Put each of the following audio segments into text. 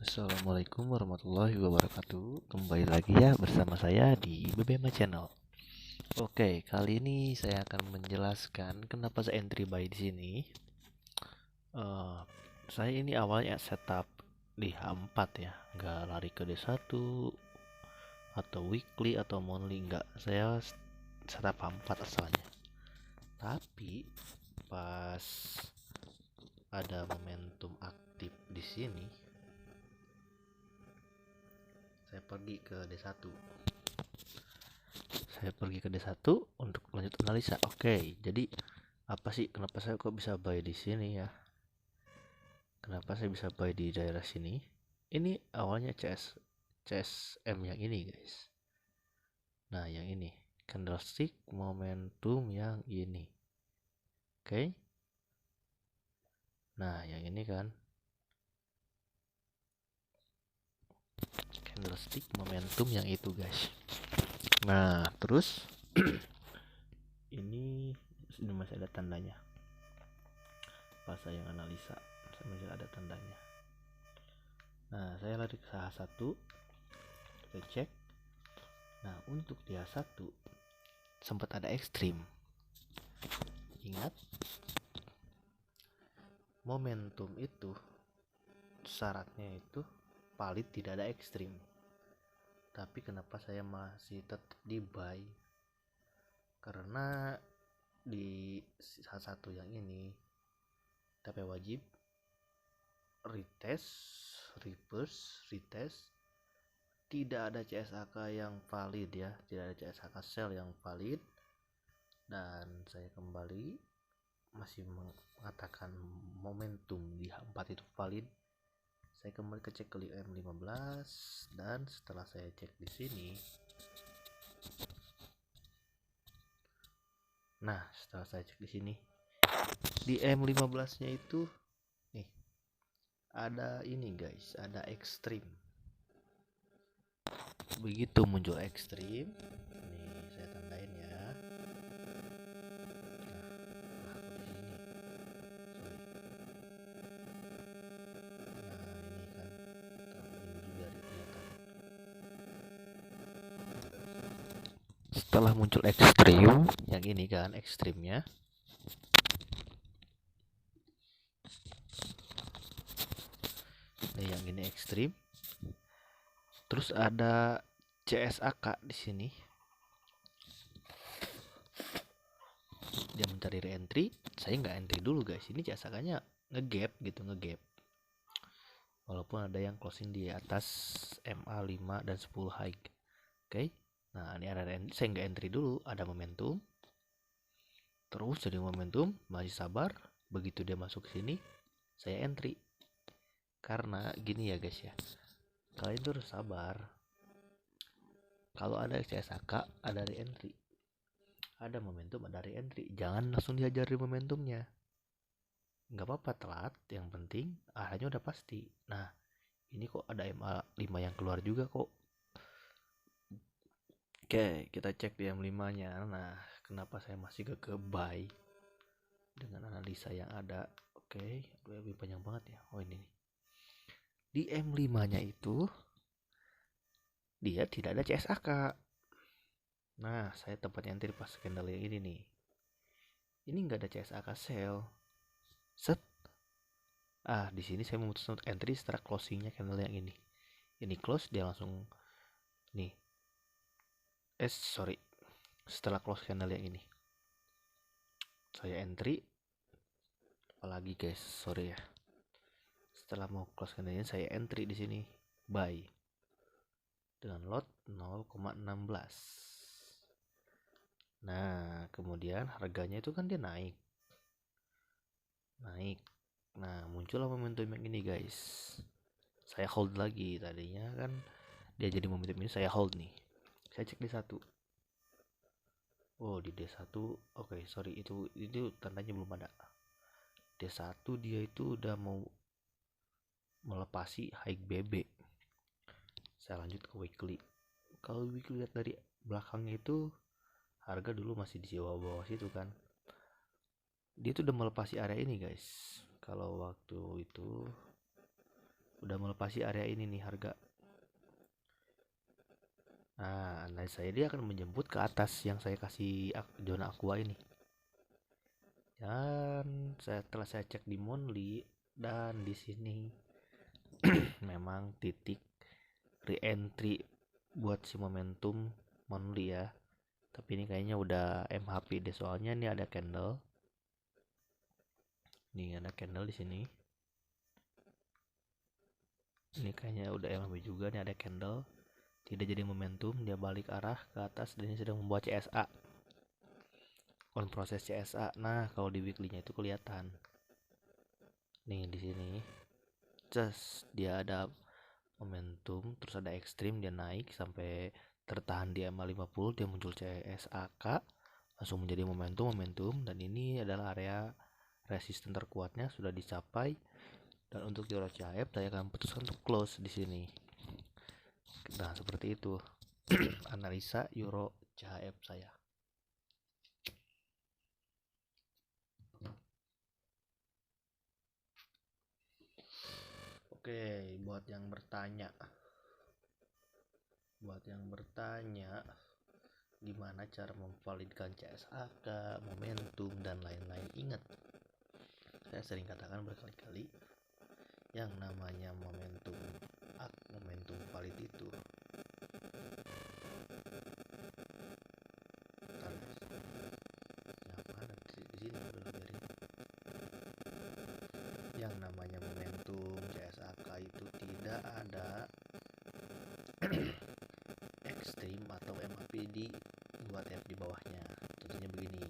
Assalamualaikum warahmatullahi wabarakatuh. Kembali lagi ya bersama saya di BBM Channel. Oke, kali ini saya akan menjelaskan kenapa saya entry buy di sini. Saya ini awalnya setup di H4 ya, nggak lari ke D1 atau weekly atau monthly, nggak. Saya setup H4 asalnya. Tapi pas ada momentum aktif di sini, saya pergi ke D1. Untuk lanjut analisa. Oke, jadi apa sih kenapa saya kok bisa buy di sini ya? Kenapa saya bisa buy di daerah sini? Ini awalnya CSM yang ini, guys. Nah, yang ini candlestick momentum yang ini. Oke. Nah, yang ini kan candlestick momentum yang itu, guys. Nah, terus ini masih ada tandanya. Pas saya analisa, masih ada tandanya. Nah, saya lari ke H1, saya cek. Nah, untuk di H1 sempat ada ekstrim. Ingat, momentum itu syaratnya itu valid, tidak ada ekstrim. Tapi kenapa saya masih tetap di buy? Karena di H1 yang ini TP wajib retest, reverse, retest, tidak ada CSAK yang valid ya, tidak ada CSAK sell yang valid, dan saya kembali masih mengatakan momentum di H4 itu valid. Saya kembali ke cek ke M15, dan setelah saya cek di sini, nah setelah saya cek di sini di M15 nya itu nih ada ini guys, ada ekstrim. Begitu muncul ekstrim, nih saya tandain ya. Setelah muncul ekstrim yang ini kan, ekstrimnya yang ini ekstrim, terus ada CSAK di sini, dia mencari re-entry. Saya nggak entry dulu guys, ini CSAK-nya ngegap gitu, ngegap walaupun ada yang closing di atas MA5 dan 10 high. Oke. Nah, ini ada re-entry, saya nggak entry dulu, ada momentum. Terus jadi momentum, masih sabar. Begitu dia masuk ke sini, saya entry. Karena gini ya guys ya, kalian tuh harus sabar. Kalau ada CSAK, ada re-entry. Ada momentum, ada re-entry. Jangan langsung dihajar di momentumnya. Nggak apa-apa telat, yang penting arahnya udah pasti. Nah, ini kok ada MA5 yang keluar juga kok. Oke, kita cek di M5 nya. Nah, kenapa saya masih ke buy dengan analisa yang ada? Oke, lebih panjang banget ya. Oh, ini nih. Di M5 nya itu dia tidak ada CSAK. Nah, saya tempat entry pas candle yang ini nih. Ini nggak ada CSAK sell. Set. Di sini saya memutuskan untuk entry setelah closingnya candle yang ini. Ini close, dia langsung nih. Setelah close candle yang ini, saya entry. Apalagi guys, sorry ya. Setelah mau close candle ini, saya entry di sini, buy dengan lot 0,16. Nah, kemudian harganya itu kan dia naik. Nah, muncullah momentum yang ini guys. Saya hold lagi, tadinya kan dia jadi momentum ini, saya hold nih. Saya cek di D1. Oh, di D1, oke, sorry, itu tandanya belum ada. D1 dia itu udah mau melepasi high BB. Saya lanjut ke weekly. Kalau weekly lihat dari belakangnya itu harga dulu masih di bawah situ kan. Dia tuh udah melepasi area ini guys. Kalau waktu itu udah melepasi area ini nih harga. Nah, analisa saya dia akan menjemput ke atas yang saya kasih zona aqua ini. Dan setelah saya cek di Monthly dan di sini memang titik re-entry buat si momentum Monthly ya. Tapi ini kayaknya udah MHP deh, soalnya ini ada candle. Nih ada candle di sini. Ini kayaknya udah MHP juga, nih ada candle. Tidak jadi momentum, dia balik arah ke atas dan ini sedang membuat CSA. On proses CSA. Nah, kalau di weekly-nya itu kelihatan. Nih di sini. Dia ada momentum, terus ada ekstrim, dia naik sampai tertahan di MA50, dia muncul CSAK, langsung menjadi momentum, dan ini adalah area resisten terkuatnya sudah dicapai. Dan untuk Euro CHF saya akan putuskan untuk close di sini. Nah, seperti itu analisa Euro CHF saya. Oke, buat yang bertanya gimana cara memvalidkan CSAK, momentum, dan lain-lain, ingat saya sering katakan berkali-kali, yang namanya momentum valid itu yang namanya momentum CSAK itu tidak ada ekstrim atau MAP di 2 TF di bawahnya. Contohnya begini,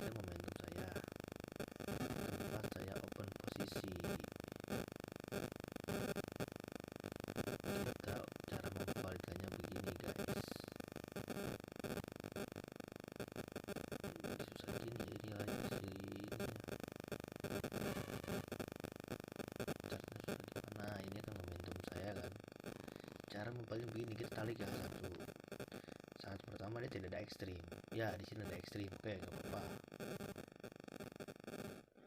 ini momentum saya tempat saya open posisi. Kita cara memvalidkannya begini guys, susah gini jadi lagi nah ini kan momentum saya kan. Cara memvalidkan begini, kita tarik ya satu. Saat pertama dia tidak ada ekstrim, ya di sini ada ekstrim, oke nggak apa-apa.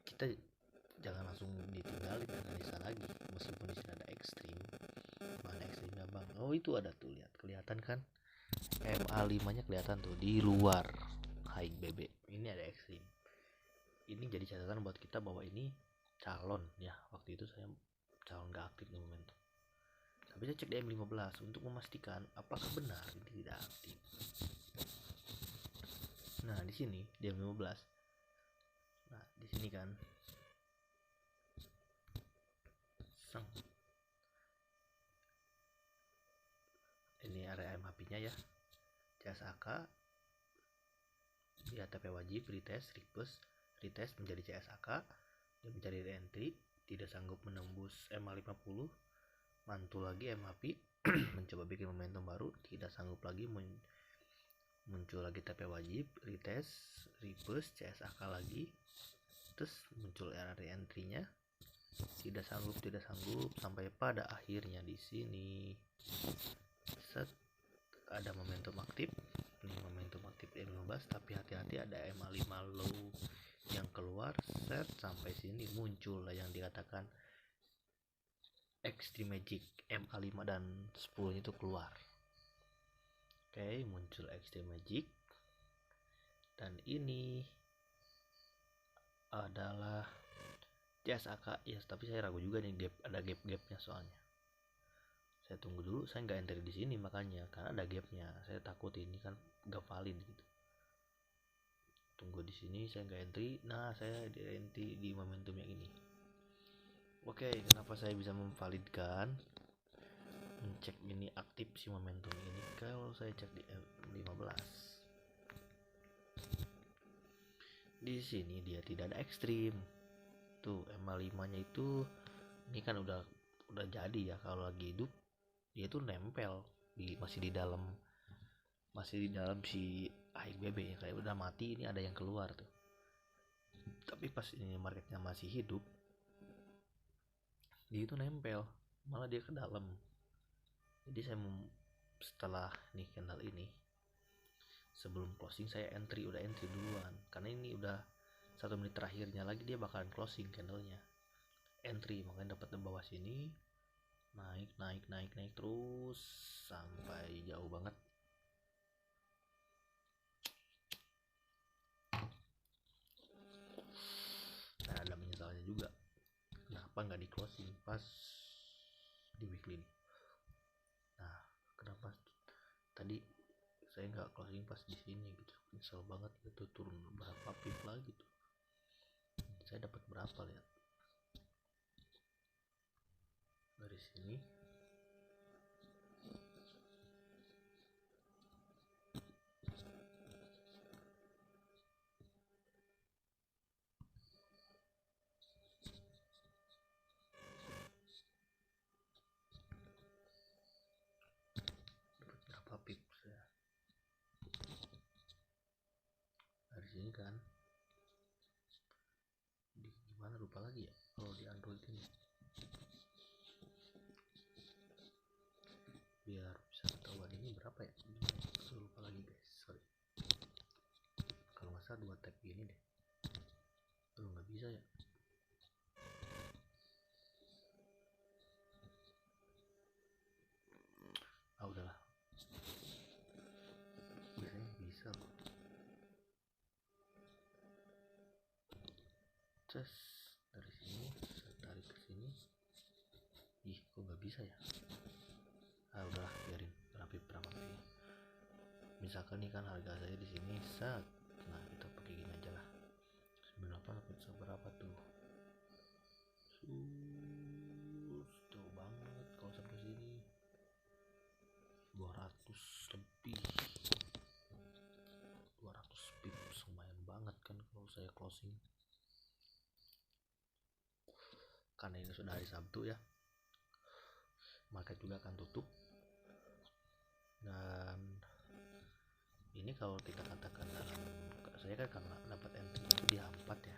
Kita jangan langsung ditinggalin analisa lagi, meskipun di sini ada ekstrim. Mana ekstrimnya bang? Oh itu ada tuh, lihat kelihatan kan, MA5 nya kelihatan tuh di luar high BB. Ini ada ekstrim. Ini jadi catatan buat kita bahwa ini calon ya. Waktu itu saya calon gak aktif di momentum. Tapi saya cek di M15 untuk memastikan apakah benar ini tidak aktif. Nah di sini di M15, nah di sini kan, ini area MHP-nya ya, CSAK, dia TP wajib, retest menjadi CSAK, dia mencari re-entry, tidak sanggup menembus MA50, mantul lagi MHP, mencoba bikin momentum baru, tidak sanggup lagi, muncul lagi TP wajib, retest, CSAK lagi, terus muncul era re-entry-nya, tidak sanggup sampai pada akhirnya di sini ada momentum aktif. Ini momentum aktif M15, tapi hati-hati ada MA5 low yang keluar, sampai sini muncul lah yang dikatakan Extreme Magic, MA5 dan 10 itu keluar. Oke, muncul Extreme Magic, dan ini adalah CSAK ya, tapi saya ragu juga nih, ada gap-gapnya soalnya. Saya tunggu dulu, saya nggak enter di sini makanya, karena ada gapnya. Saya takut ini kan nggak valid gitu. Tunggu di sini, saya nggak entry. Nah, saya entry di momentum yang ini. Oke, kenapa saya bisa memvalidkan, mencek ini aktif si momentum ini? Kalau saya cek di M15, di sini dia tidak ada ekstrim. Tuh MA5 nya itu, ini kan udah jadi ya, kalau lagi hidup dia tuh nempel masih di dalam si HBB ya, kayak udah mati ini ada yang keluar tuh. Tapi pas ini marketnya masih hidup, dia itu nempel, malah dia ke dalam. Jadi saya setelah nih candle ini, sebelum closing saya udah entry duluan, karena ini udah 1 menit terakhirnya lagi dia bakalan closing candlenya. entry, makanya dapat di bawah sini, naik terus sampai jauh banget. Nah, ada menyesalnya juga, kenapa nggak di closing pas di weekly nih. Nah, kenapa tadi saya nggak closing pas di sini gitu, nyesel banget gitu. Turun berapa pip lagi tuh, saya dapat berapa, lihat dari sini. Dapat berapa pip saya dari sini kan. Gimana lupa lagi ya kalau di Android ini, biar bisa ketahuan ini berapa ya. Lupa lagi guys, sorry. Kalau nggak salah 2 tab gini deh. Nggak bisa ya. Udahlah, biasanya bisa loh. Terus dari sini saya tarik ke sini. Ih, kok nggak bisa ya. Udahlah, biarin berapa pip. Misalkan nih kan harga saya di sini set. Nah, kita pakai gini aja lah. 98 dapat seberapa tuh? Jauh banget kalau sampai sini. 200 lebih. 200 pip lumayan banget kan kalau saya closing. Karena ini sudah hari Sabtu ya, market juga akan tutup. Dan ini kalau kita katakan dalam, saya kan karena dapat entry itu di H4 ya,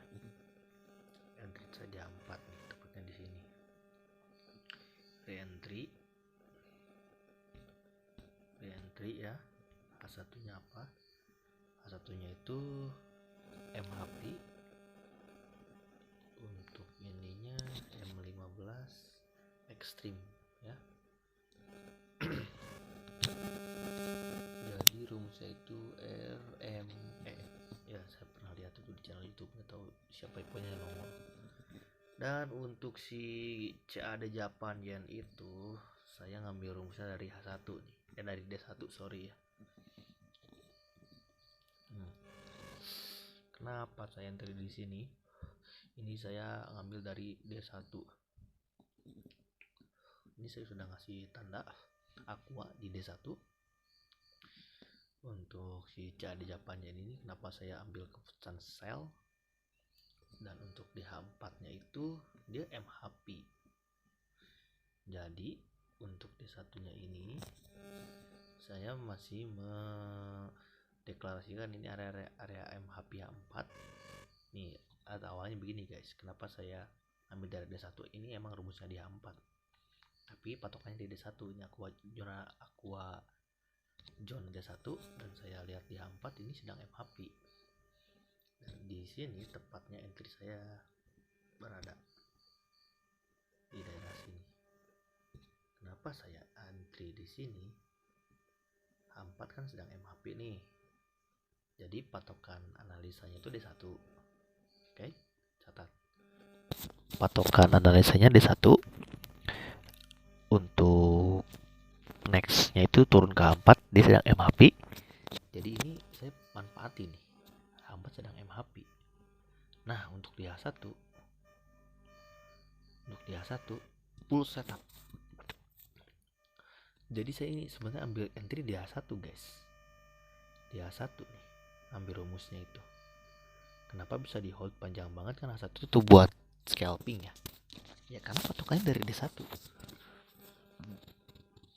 entry saya di H4 nih, tepatnya di sini. Re-entry ya. H1 nya apa? H1 nya itu MHP, untuk ininya M15 Extreme ya. Jadi rumusnya itu RME ya, saya pernah lihat itu di channel YouTube, nggak tahu siapa yang punya nomor. Dan untuk si CAD Japan Yen itu saya ngambil rumusnya dari H1 nih, dari D1 sorry ya. Kenapa saya entry di sini? Ini saya ngambil dari D1. Ini saya sudah ngasih tanda aqua di D1. Untuk si CAD Japan Yen ini kenapa saya ambil keputusan sell, dan untuk di H4 nya itu dia MHP. Jadi untuk D1 nya ini saya masih mendeklarasikan ini area MHP H4 nih. Awalnya begini guys, kenapa saya ambil dari D1 ini, emang rumusnya di H4 tapi patokannya di D1. Ini aqua zone D1 dan saya lihat di H4 ini sedang MHP. Dan di sini tepatnya entry saya berada di daerah sini. Kenapa saya entry di sini? H4 kan sedang MHP nih. Jadi patokan analisanya itu D1. Oke, catat. Patokan analisanya D1. Untuk nextnya itu turun ke H4, dia sedang MHP. Jadi ini saya manfaatin nih, H4 sedang MHP. Nah, untuk di H1 full setup. Jadi saya ini sebenarnya ambil entry di H1 guys. Di H1 nih, ambil rumusnya itu. Kenapa bisa di hold panjang banget? Kan H1 itu buat scalping ya. Ya karena patokannya dari D1.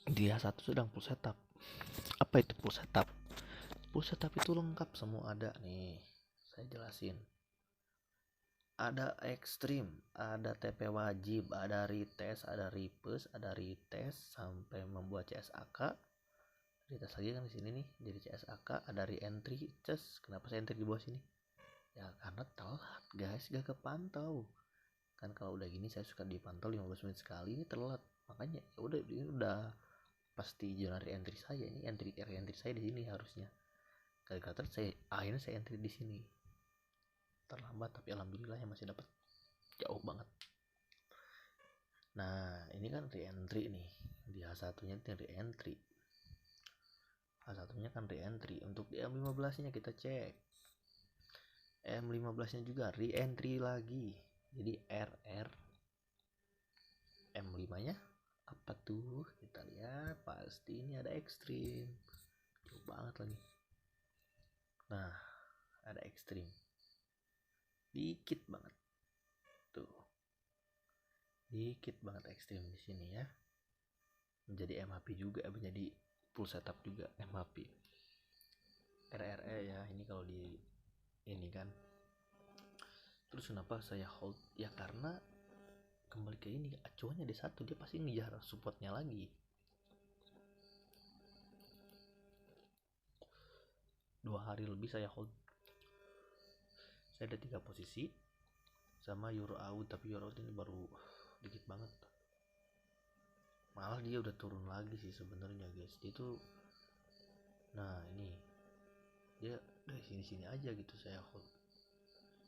Di H1 sedang full setup. Apa itu full setup? Full setup itu lengkap semua ada nih. Saya jelasin. Ada ekstrim, ada TP wajib, ada retest, ada reverse, ada retest sampai membuat CSAK. Retest lagi kan di sini nih, jadi CSAK, ada re-entry. Kenapa saya entry di bawah sini? Ya karena telat guys, gak kepantau. Kan kalau udah gini saya suka dipantau 15 menit sekali, ini telat. Makanya ya udah, ini udah pasti januari entry saya, ini entry saya di sini harusnya. Gara-gara saya akhirnya saya entry di sini. Terlambat tapi alhamdulillah ya masih dapat jauh banget. Nah, ini kan re-entry nih. Di H1-nya itu re-entry. H1-nya kan re-entry. Untuk di M15-nya kita cek. M15-nya juga re-entry lagi. Jadi RR M5-nya apa tuh? Kita lihat, pasti ini ada ekstrim. Jauh banget lagi. Nah, ada ekstrim. Dikit banget. Tuh. Dikit banget ekstrim di sini ya. Menjadi MHP juga, menjadi full setup juga MHP. RRE ya, ini kalau di ini kan. Terus kenapa saya hold? Ya karena kembali ke ini, acuannya D1, dia pasti ngejar supportnya lagi. 2 hari lebih saya hold. Saya ada 3 posisi sama Euro out, tapi Euro out ini baru dikit banget. Malah dia udah turun lagi sih sebenarnya guys. Dia tuh, nah ini dia dari sini aja gitu saya hold.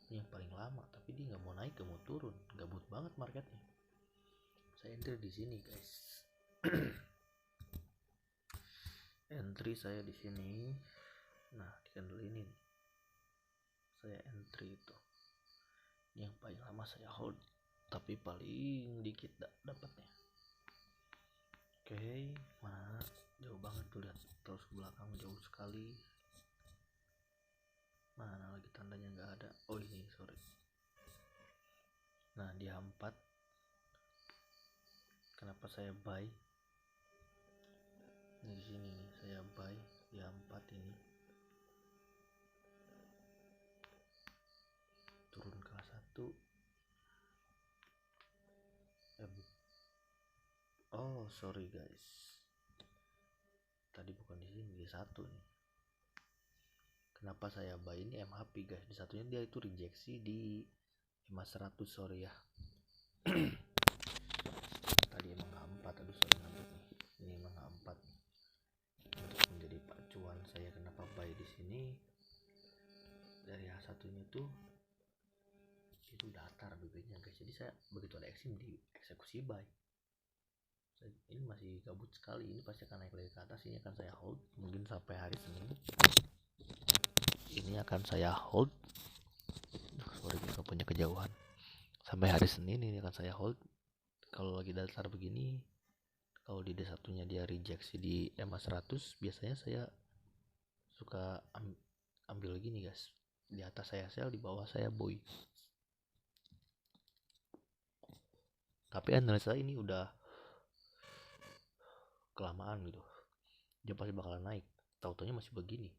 Ini yang paling lama, tapi dia nggak mau naik, nggak mau turun, gabut banget marketnya. Saya entry di sini guys. Entry saya di sini. Nah, di candle ini nih. Saya entry itu. Ini yang paling lama saya hold, tapi paling dikit dapatnya. Oke, mana jauh banget tuh, lihat terus ke belakang jauh sekali. Mana lagi tandanya nggak ada. Oh ini sorry. Nah di H4 kenapa saya buy? Ini di sini nih saya buy di H4 ini. Turun ke H1. Oh sorry guys. Tadi bukan di sini, di satu nih. Kenapa saya buy ini MHP guys? Di satunya dia itu rejeksi di 500, sorry ya. Tadi emang H4, aduh sorry ngantuk nih. Ini emang H4 untuk menjadi pacuan saya kenapa buy di sini. Dari H1-nya tuh itu datar BB-nya guys. Jadi saya begitu ada eksim di eksekusi buy. Ini masih gabut sekali, ini pasti akan naik lagi ke atas. Ini akan saya hold mungkin sampai hari Senin. Ini akan saya hold, sorry kita punya kejauhan, sampai hari Senin ini akan saya hold. Kalau lagi dasar begini, kalau di D1 nya dia rejeksi di EMA 100, biasanya saya suka ambil gini guys, di atas saya sell, di bawah saya buy. Tapi analisa ini udah kelamaan gitu, dia pasti bakalan naik, tau-taunya masih begini.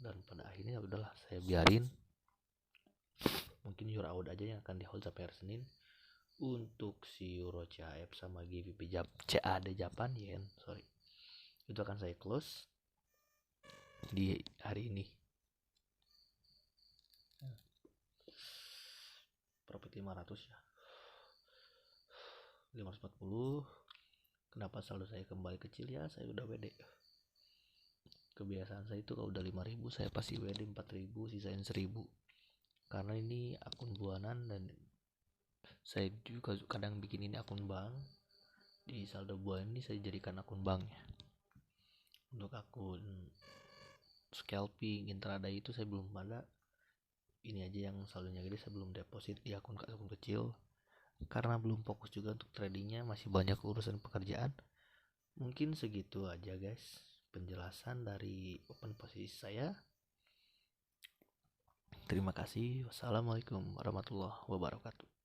Dan pada akhirnya udahlah saya biarin, mungkin Euro out aja yang akan di hold sampai hari Senin. Untuk si Euro CHF sama GBP CAD Japan Yen, sorry, itu akan saya close di hari ini. Profit 500 ya, 540. Kenapa saldo saya kembali kecil? Ya saya udah WD. Kebiasaan saya itu kalau udah 5.000 saya pasti WD 4.000, sisain 1.000. Karena ini akun bulanan dan saya juga kadang bikin ini akun bank. Di saldo bulan ini saya jadikan akun banknya. Untuk akun scalping intraday itu saya belum ada. Ini aja yang saldonya gede, saya belum deposit di akun kecil. Karena belum fokus juga untuk tradingnya, masih banyak urusan pekerjaan. Mungkin segitu aja guys penjelasan dari open posisi saya. Terima kasih. Wassalamualaikum warahmatullahi wabarakatuh.